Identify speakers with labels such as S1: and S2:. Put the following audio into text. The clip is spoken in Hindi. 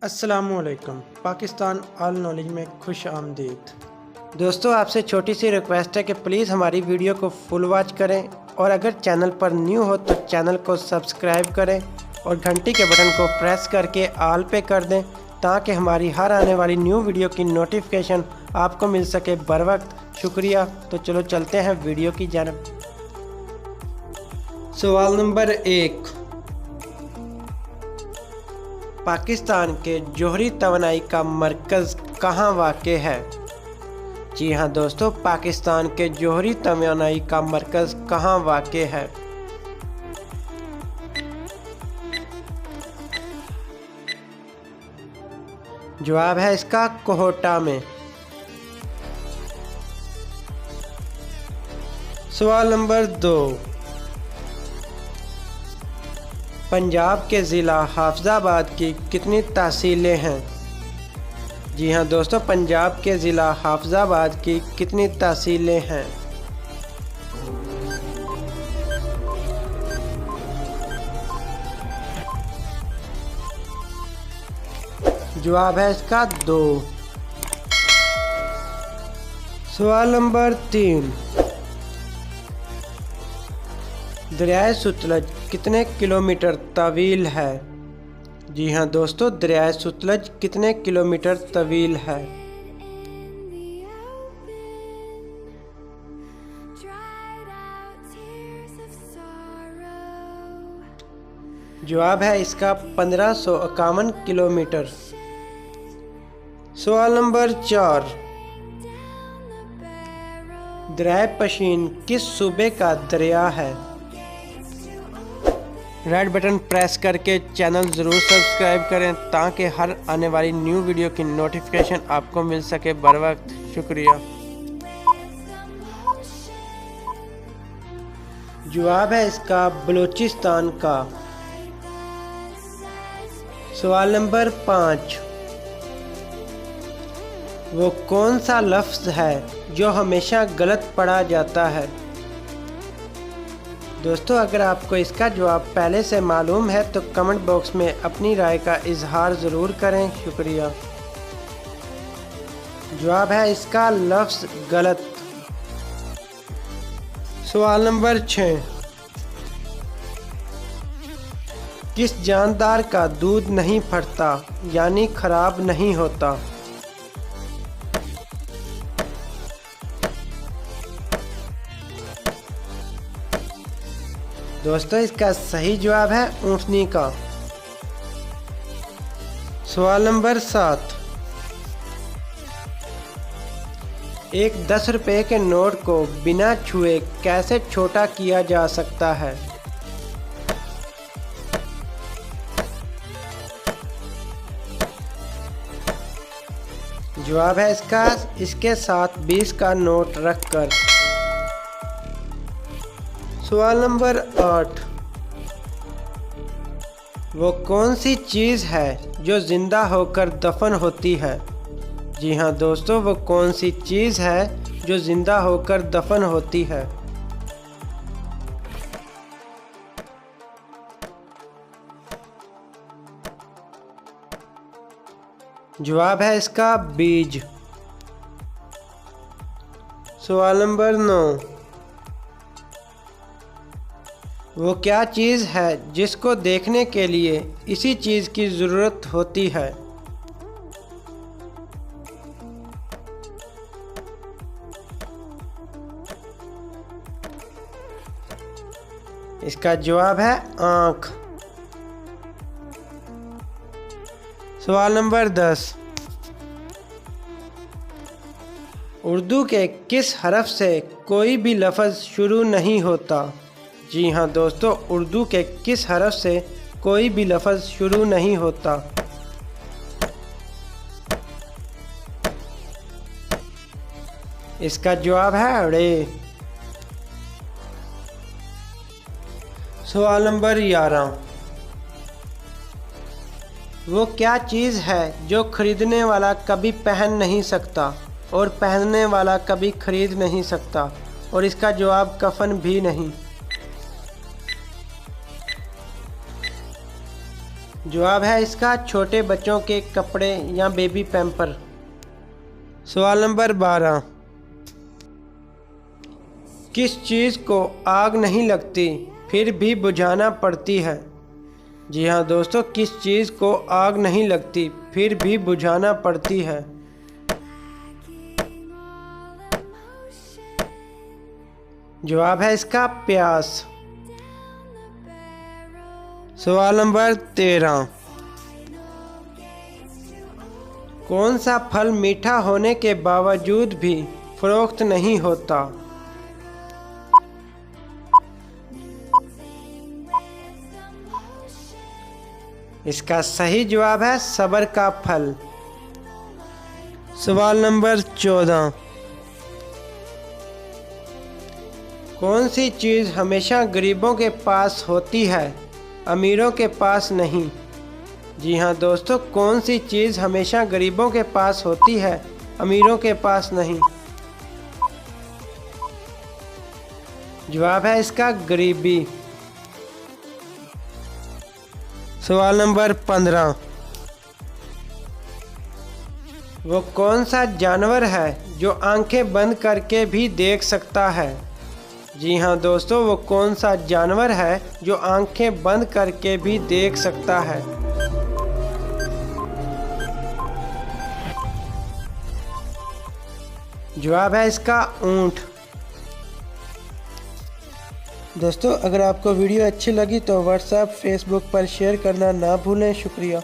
S1: अस्सलामुअलैकुम। पाकिस्तान ऑल नॉलेज में खुश आमदीद। दोस्तों, आपसे छोटी सी रिक्वेस्ट है कि प्लीज़ हमारी वीडियो को फुल वॉच करें और अगर चैनल पर न्यू हो तो चैनल को सब्सक्राइब करें और घंटी के बटन को प्रेस करके ऑल पे कर दें ताकि हमारी हर आने वाली न्यू वीडियो की नोटिफिकेशन आपको मिल सके बर वक्त। शुक्रिया। तो चलो चलते हैं वीडियो की जानब। सवाल नंबर 1, पाकिस्तान के जोहरी तवानाई का मरकज़ कहाँ वाक़े है? जी हाँ दोस्तों, पाकिस्तान के जोहरी तवानाई का मरकज़ कहाँ वाक़े है? जवाब है इसका कोहटा में। सवाल नंबर 2, पंजाब के ज़िला हाफिज़ाबाद की कितनी तहसीलें हैं? जी हाँ दोस्तों, पंजाब के ज़िला हाफिज़ाबाद की कितनी तहसीलें हैं? जवाब है इसका 2। सवाल नंबर 3, दरियाए सतलज कितने किलोमीटर तवील है? जी हाँ दोस्तों, दरियाए सतलज कितने किलोमीटर तवील है? जवाब है इसका 1551 किलोमीटर। सवाल नंबर 4, दरियाए पशीन किस सूबे का दरिया है? रेड बटन प्रेस करके चैनल ज़रूर सब्सक्राइब करें ताकि हर आने वाली न्यू वीडियो की नोटिफिकेशन आपको मिल सके बर वक्त। शुक्रिया। जवाब है इसका बलूचिस्तान का। सवाल नंबर 5, वो कौन सा लफ्ज़ है जो हमेशा गलत पढ़ा जाता है? दोस्तों, अगर आपको इसका जवाब पहले से मालूम है तो कमेंट बॉक्स में अपनी राय का इजहार ज़रूर करें। शुक्रिया। जवाब है इसका लफ्ज़ गलत। सवाल नंबर 6, किस जानदार का दूध नहीं फटता यानी खराब नहीं होता? दोस्तों, इसका सही जवाब है ऊँटनी का। सवाल नंबर 7, एक 10 रुपए के नोट को बिना छुए कैसे छोटा किया जा सकता है? जवाब है इसके साथ 20 का नोट रखकर। सवाल नंबर 8, वो कौन सी चीज़ है जो ज़िंदा होकर दफन होती है? जी हाँ दोस्तों, वो कौन सी चीज़ है जो ज़िंदा होकर दफन होती है? जवाब है इसका बीज। सवाल नंबर 9, वो क्या चीज़ है जिसको देखने के लिए इसी चीज़ की ज़रूरत होती है? इसका जवाब है आँख। सवाल नंबर 10, उर्दू के किस हरफ से कोई भी लफ्ज़ शुरू नहीं होता? जी हाँ दोस्तों, उर्दू के किस हरफ से कोई भी लफ्ज़ शुरू नहीं होता? इसका जवाब है रे। सवाल नंबर 11, वो क्या चीज़ है जो खरीदने वाला कभी पहन नहीं सकता और पहनने वाला कभी खरीद नहीं सकता? और इसका जवाब कफन भी नहीं। जवाब है इसका छोटे बच्चों के कपड़े या बेबी पैम्पर। सवाल नंबर 12, किस चीज़ को आग नहीं लगती फिर भी बुझाना पड़ती है? जी हाँ दोस्तों, किस चीज़ को आग नहीं लगती फिर भी बुझाना पड़ती है? जवाब है इसका प्यास। सवाल नंबर 13, कौन सा फल मीठा होने के बावजूद भी फरोख्त नहीं होता? इसका सही जवाब है सब्र का फल। सवाल नंबर 14, कौन सी चीज़ हमेशा गरीबों के पास होती है, अमीरों के पास नहीं? जी हाँ दोस्तों, कौन सी चीज़ हमेशा गरीबों के पास होती है, अमीरों के पास नहीं? जवाब है इसका गरीबी। सवाल नंबर 15, वो कौन सा जानवर है जो आंखें बंद करके भी देख सकता है? जी हाँ दोस्तों, वो कौन सा जानवर है जो आंखें बंद करके भी देख सकता है? जवाब है इसका ऊंट। दोस्तों अगर आपको वीडियो अच्छी लगी तो व्हाट्सएप फेसबुक पर शेयर करना ना भूलें। शुक्रिया।